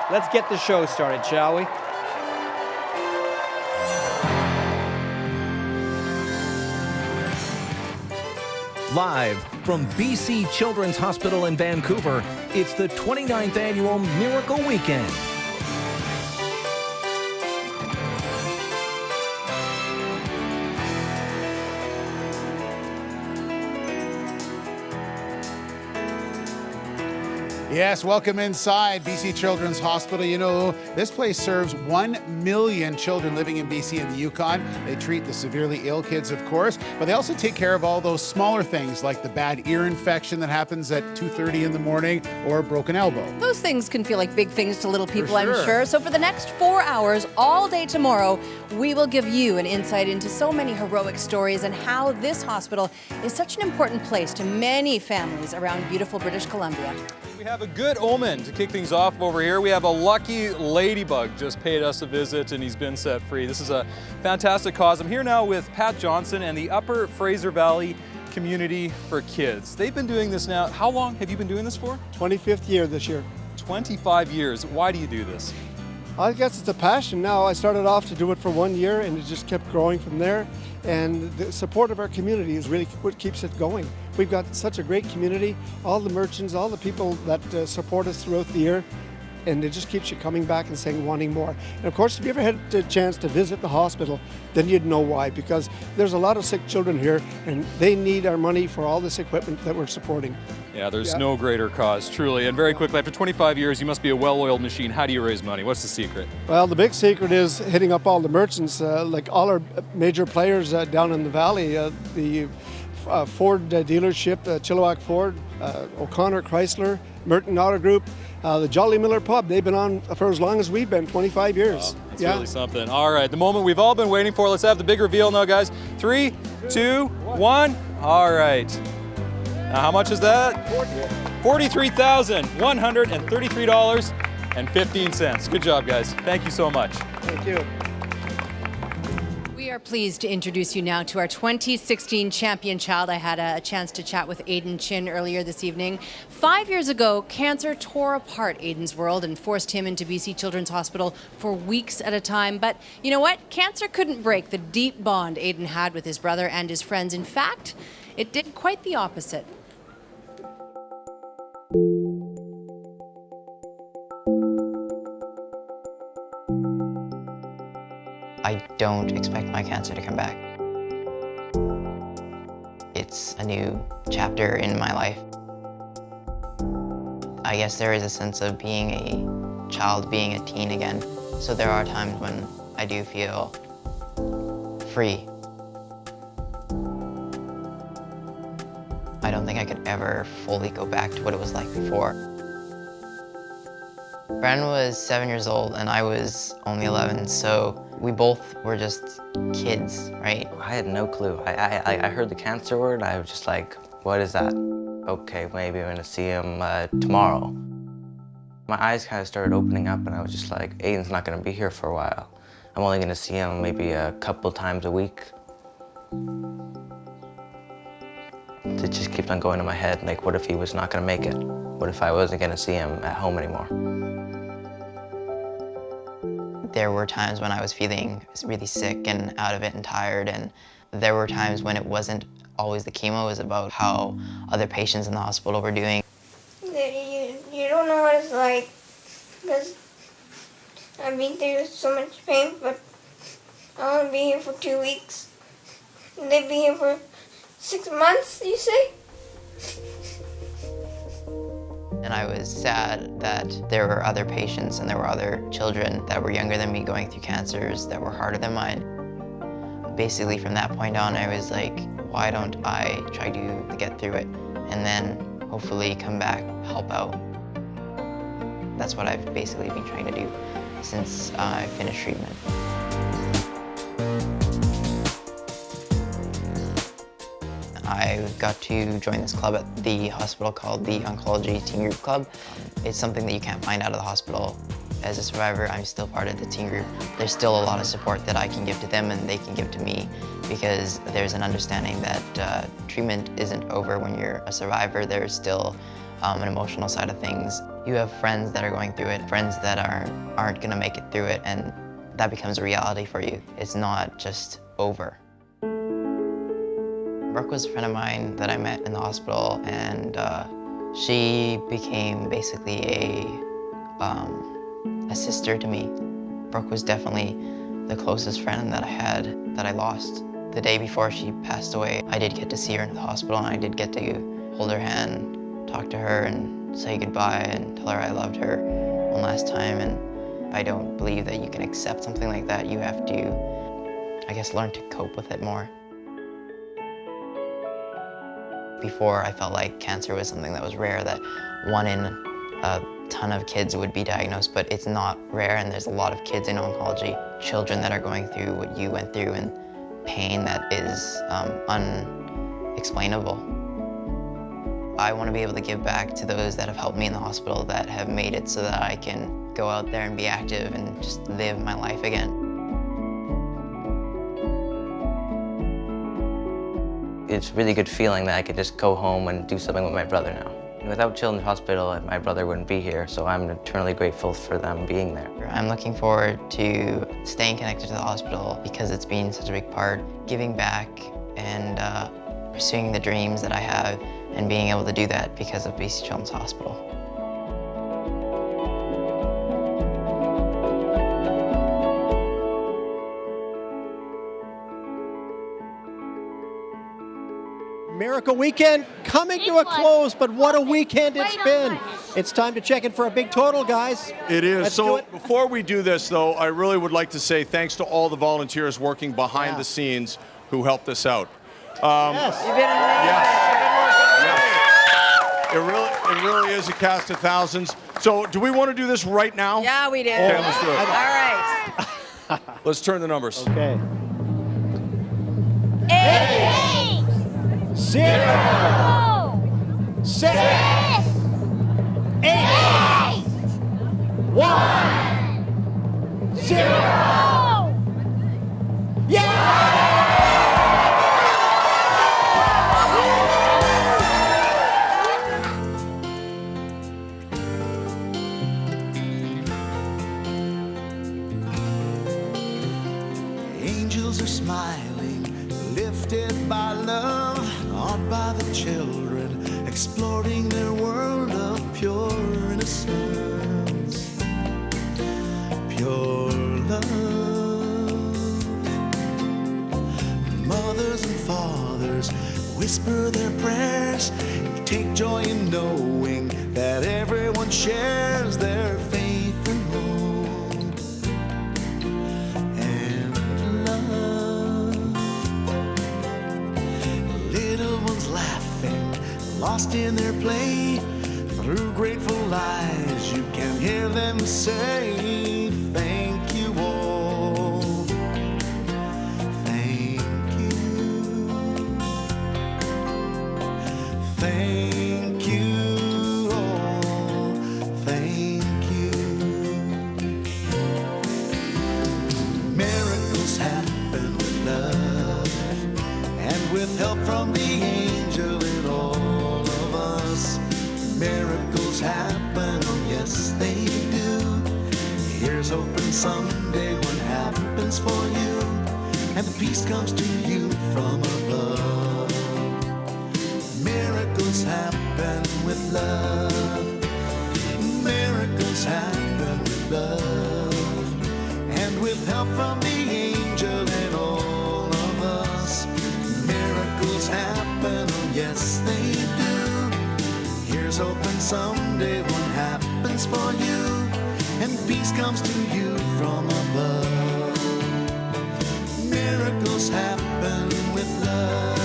let's get the show started, shall we? Live from BC Children's Hospital in Vancouver, it's the 29th Annual Miracle Weekend. Yes, welcome inside BC Children's Hospital. You know, this place serves 1 million children living in BC and the Yukon. They treat the severely ill kids, of course, but they also take care of all those smaller things like the bad ear infection that happens at 2:30 in the morning or a broken elbow. Those things can feel like big things to little people, For sure. I'm sure. So for the next 4 hours, all day tomorrow, we will give you an insight into so many heroic stories and how this hospital is such an important place to many families around beautiful British Columbia. We have a good omen to kick things off over here. We have a lucky ladybug just paid us a visit and he's been set free. This is a fantastic cause. I'm here now with Pat Johnson and the Upper Fraser Valley Community for Kids. They've been doing this now. How long have you been doing this for? 25th year this year. 25 years. Why do you do this? I guess it's a passion now. I started off to do it for 1 year and it just kept growing from there. And the support of our community is really what keeps it going. We've got such a great community, all the merchants, all the people that support us throughout the year, and it just keeps you coming back and saying, wanting more. And of course, if you ever had the chance to visit the hospital, then you'd know why, because there's a lot of sick children here and they need our money for all this equipment that we're supporting. Yeah, there's no greater cause, truly. And very quickly, after 25 years, you must be a well-oiled machine. How do you raise money? What's the secret? Well, the big secret is hitting up all the merchants, like all our major players down in the valley. The Ford dealership, Chilliwack Ford, O'Connor Chrysler, Merton Auto Group, the Jolly Miller Pub. They've been on for as long as we've been, 25 years. Wow, that's really something. All right, the moment we've all been waiting for. Let's have the big reveal now, guys. 3, 2, 1. All right. Now, how much is that? $43,133.15. Good job, guys. Thank you so much. Thank you. We are pleased to introduce you now to our 2016 champion child. I had a chance to chat with Aiden Chin earlier this evening. 5 years ago, cancer tore apart Aiden's world and forced him into BC Children's Hospital for weeks at a time. But you know what? Cancer couldn't break the deep bond Aiden had with his brother and his friends. In fact, it did quite the opposite. I don't expect my cancer to come back. It's a new chapter in my life. I guess there is a sense of being a child, being a teen again. So there are times when I do feel free. I don't think I could ever fully go back to what it was like before. Bren was 7 years old and I was only 11, so we both were just kids, right? I had no clue. I heard the cancer word, I was just like, what is that? Okay, maybe I'm gonna see him tomorrow. My eyes kind of started opening up and I was just like, Aiden's not gonna be here for a while. I'm only gonna see him maybe a couple times a week. It just keeps on going in my head, like what if he was not gonna make it? What if I wasn't gonna see him at home anymore? There were times when I was feeling really sick and out of it and tired, and there were times when it wasn't always the chemo, it was about how other patients in the hospital were doing. You don't know what it's like, because I've been through so much pain, but I want to be here for 2 weeks. And they'd be here for 6 months, you say? And I was sad that there were other patients and there were other children that were younger than me going through cancers that were harder than mine. Basically from that point on, I was like, why don't I try to get through it and then hopefully come back, help out. That's what I've basically been trying to do since I finished treatment. I got to join this club at the hospital called the Oncology Teen Group Club. It's something that you can't find out of the hospital. As a survivor, I'm still part of the teen group. There's still a lot of support that I can give to them and they can give to me, because there's an understanding that treatment isn't over when you're a survivor. There's still an emotional side of things. You have friends that are going through it, friends that aren't gonna make it through it, and that becomes a reality for you. It's not just over. Brooke was a friend of mine that I met in the hospital, and she became basically a sister to me. Brooke was definitely the closest friend that I had that I lost. The day before she passed away, I did get to see her in the hospital, and I did get to hold her hand, talk to her, and say goodbye, and tell her I loved her one last time. And I don't believe that you can accept something like that. You have to, I guess, learn to cope with it more. Before, I felt like cancer was something that was rare, that 1 in a ton of kids would be diagnosed, but it's not rare, and there's a lot of kids in oncology, children that are going through what you went through, and pain that is unexplainable. I want to be able to give back to those that have helped me in the hospital, that have made it so that I can go out there and be active and just live my life again. It's a really good feeling that I could just go home and do something with my brother now. Without Children's Hospital, my brother wouldn't be here, so I'm eternally grateful for them being there. I'm looking forward to staying connected to the hospital because it's been such a big part, giving back and pursuing the dreams that I have, and being able to do that because of BC Children's Hospital. Miracle Weekend coming to a close, but what a weekend it's been. It's time to check in for a big total, guys. It is. Let's do So it. before we do this, though, I really would like to say thanks to all the volunteers working behind the scenes who helped us out. Yes. Yes. It really is a cast of thousands. So do we want to do this right now? Yeah, we do. Okay, let's do it. All right. Let's turn the numbers. Okay. 8, 0, 6, 8, 1, 0. Yeah! Angels are smiling, lifted by love, awed by the children, exploring their world of pure innocence, pure love. Mothers and fathers whisper their prayers, take joy in knowing that everyone shares their faith and hope and love. Little ones laughing, lost in their play, through grateful eyes you can hear them say, thank you all, thank you, thank you all, thank you. Miracles happen with love and with help from the angel in all of us. Miracles happen, oh yes they do. Here's hoping someday what happens for you, and the peace comes to you from above. Miracles happen with love. Miracles happen with love, and with help from the angel in all of us. Miracles happen, oh yes they do. Here's hoping someday what happens for you, and peace comes to you from above. Miracles happen with love.